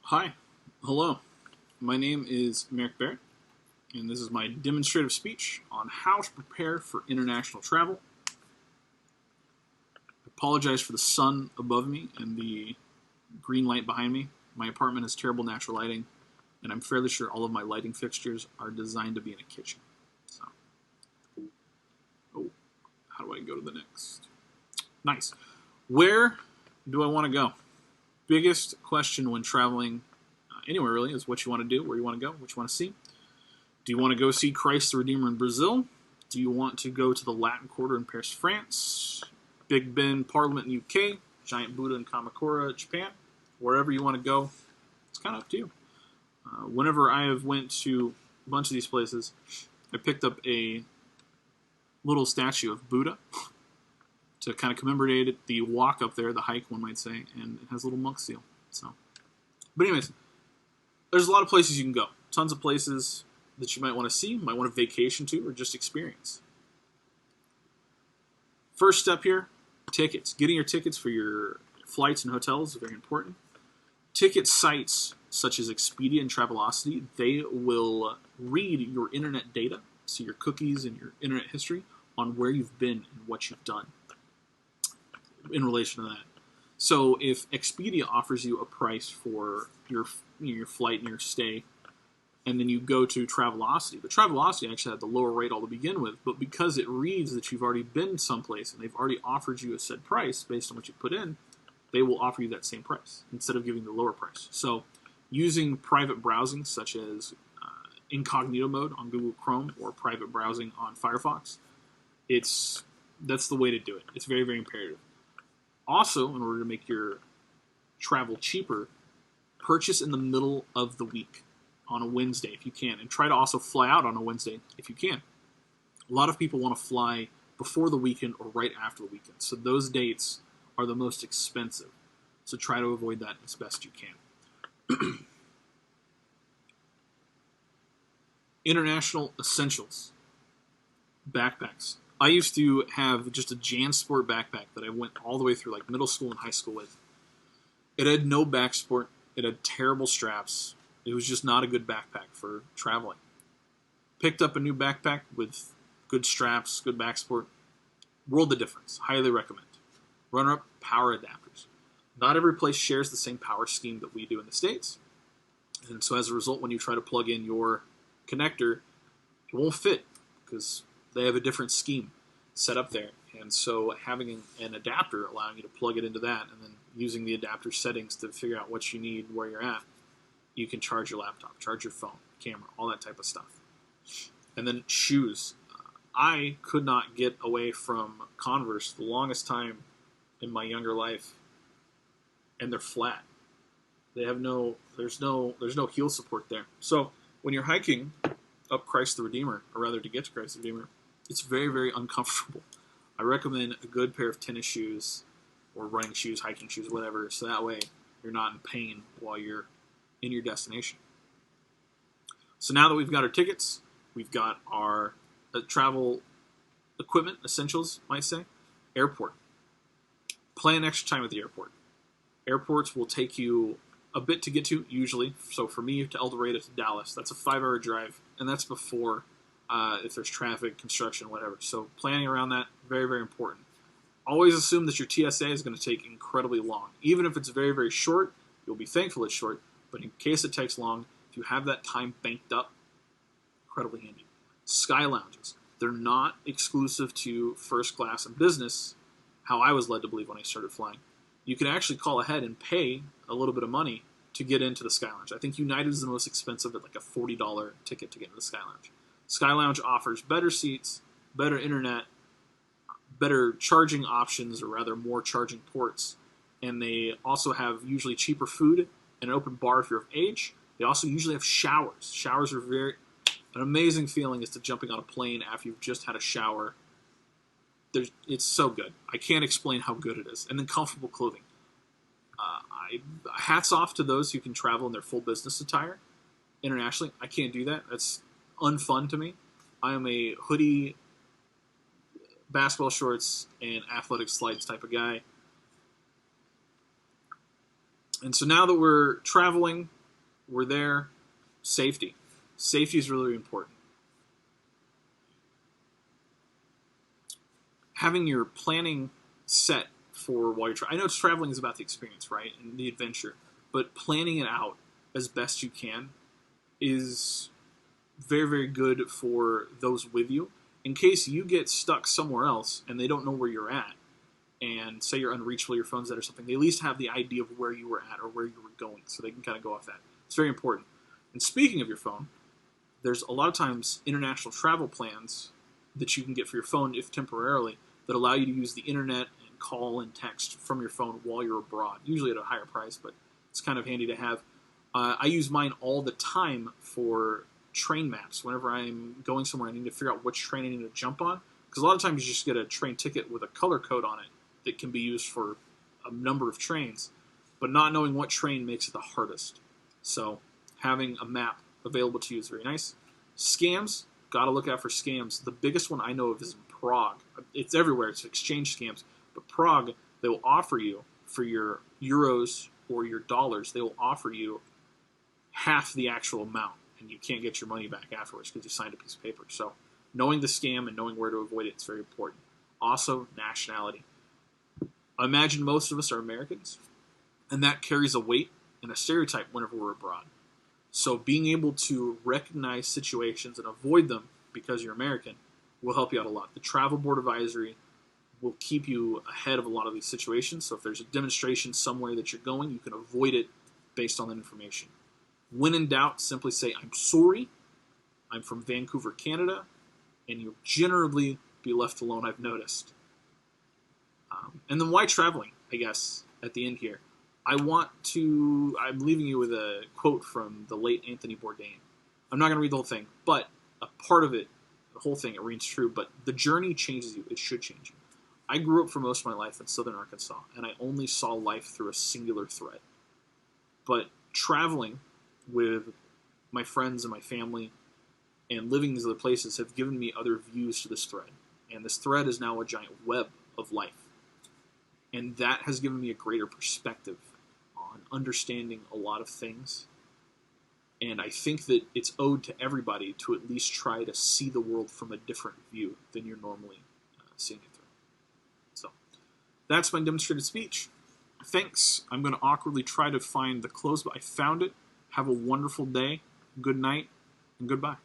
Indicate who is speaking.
Speaker 1: Hi, hello. My name is Merrick Barrett, and this is my demonstrative speech on how to prepare for international travel. I apologize for the sun above me and the green light behind me. My apartment has terrible natural lighting, and I'm fairly sure all of my lighting fixtures are designed to be in a kitchen. So, how do I go to the next? Nice. Where do I want to go? Biggest question when traveling anywhere really is what you want to do, where you want to go, what you want to see. Do you want to go see Christ the Redeemer in Brazil? Do you want to go to the Latin Quarter in Paris, France? Big Ben Parliament in UK? Giant Buddha in Kamakura, Japan? Wherever you want to go, it's kind of up to you. Whenever I have went to a bunch of these places, I picked up a little statue of Buddha to kind of commemorate the walk up there, the hike, one might say, and it has a little monk seal. But anyways, there's a lot of places you can go. Tons of places that you might want to see, might want to vacation to, or just experience. First step here, tickets. Getting your tickets for your flights and hotels is very important. Ticket sites such as Expedia and Travelocity, they will read your internet data, see your cookies and your internet history on where you've been and what you've done in relation to that. So if Expedia offers you a price for your flight and your stay, and then you go to Travelocity, but Travelocity actually had the lower rate all to begin with, but because it reads that you've already been someplace and they've already offered you a said price based on what you put in, they will offer you that same price instead of giving the lower price. So using private browsing such as incognito mode on Google Chrome or private browsing on Firefox, that's the way to do it. It's very, very imperative. Also, in order to make your travel cheaper, purchase in the middle of the week on a Wednesday if you can, and try to also fly out on a Wednesday if you can. A lot of people want to fly before the weekend or right after the weekend, so those dates are the most expensive. So try to avoid that as best you can. International essentials. Backpacks. I used to have just a JanSport backpack that I went all the way through like middle school and high school with. It had no back support. It had terrible straps. It was just not a good backpack for traveling. Picked up a new backpack with good straps, good back support. World of difference. Highly recommend. Runner-up, power adapters. Not every place shares the same power scheme that we do in the States. And so as a result, when you try to plug in your connector, it won't fit because they have a different scheme set up there. And so having an adapter allowing you to plug it into that and then using the adapter settings to figure out what you need where you're at, you can charge your laptop, charge your phone, camera, all that type of stuff. And then shoes. I could not get away from Converse the longest time in my younger life, and they're flat. They have there's no heel support there. So when you're hiking up Christ the Redeemer, or rather to get to Christ the Redeemer, it's very, very uncomfortable. I recommend a good pair of tennis shoes or running shoes, hiking shoes, whatever, so that way you're not in pain while you're in your destination. So now that we've got our tickets, we've got our travel equipment, essentials, might say, airport. Plan extra time at the airport. Airports will take you a bit to get to, usually. So for me, to El Dorado to Dallas, that's a 5-hour drive, and that's before if there's traffic, construction, whatever. So planning around that, very, very important. Always assume that your TSA is going to take incredibly long. Even if it's very, very short, you'll be thankful it's short, but in case it takes long, if you have that time banked up, incredibly handy. Sky lounges. They're not exclusive to first class and business, how I was led to believe when I started flying. You can actually call ahead and pay a little bit of money to get into the Sky Lounge. I think United is the most expensive at like a $40 ticket to get into the Sky Lounge. Sky Lounge offers better seats, better internet, better charging options, or rather more charging ports. And they also have usually cheaper food and an open bar if you're of age. They also usually have showers. Showers are an amazing feeling as to jumping on a plane after you've just had a shower. It's so good. I can't explain how good it is. And then comfortable clothing. Hats off to those who can travel in their full business attire internationally. I can't do that. That's unfun to me. I am a hoodie, basketball shorts, and athletic slides type of guy. And so now that we're traveling, We're there. Safety. Safety is really important. Having your planning set for while you're traveling. I know traveling is about the experience, right, and the adventure, but planning it out as best you can is very, very good for those with you. In case you get stuck somewhere else and they don't know where you're at, and say you're unreachable, your phone's dead or something, they at least have the idea of where you were at or where you were going, so they can kind of go off that. It's very important. And speaking of your phone, there's a lot of times international travel plans that you can get for your phone, if temporarily, that allow you to use the internet and call and text from your phone while you're abroad, usually at a higher price, but it's kind of handy to have. I use mine all the time for train maps. Whenever I'm going somewhere, I need to figure out which train I need to jump on, because a lot of times you just get a train ticket with a color code on it that can be used for a number of trains, but not knowing what train makes it the hardest. So having a map available to you is very nice. Scams, gotta look out for scams. The biggest one I know of is in Prague. It's everywhere, it's exchange scams, but Prague, they will offer you, for your euros or your dollars, they will offer you half the actual amount, and you can't get your money back afterwards because you signed a piece of paper. So knowing the scam and knowing where to avoid it is very important. Also, nationality. I imagine most of us are Americans, and that carries a weight and a stereotype whenever we're abroad. So being able to recognize situations and avoid them because you're American will help you out a lot. The Travel Board Advisory will keep you ahead of a lot of these situations. So if there's a demonstration somewhere that you're going, you can avoid it based on that information. When in doubt, simply say, I'm sorry, I'm from Vancouver, Canada, and you'll generally be left alone, I've noticed. And then why traveling, I guess, at the end here. I'm leaving you with a quote from the late Anthony Bourdain. I'm not going to read the whole thing, but a part of it, the whole thing, it rings true, but the journey changes you. It should change you. I grew up for most of my life in southern Arkansas, and I only saw life through a singular thread. But traveling with my friends and my family and living in these other places have given me other views to this thread. And this thread is now a giant web of life. And that has given me a greater perspective on understanding a lot of things. And I think that it's owed to everybody to at least try to see the world from a different view than you're normally seeing it through. So that's my demonstrated speech. Thanks. I'm going to awkwardly try to find the close, but I found it. Have a wonderful day, good night, and goodbye.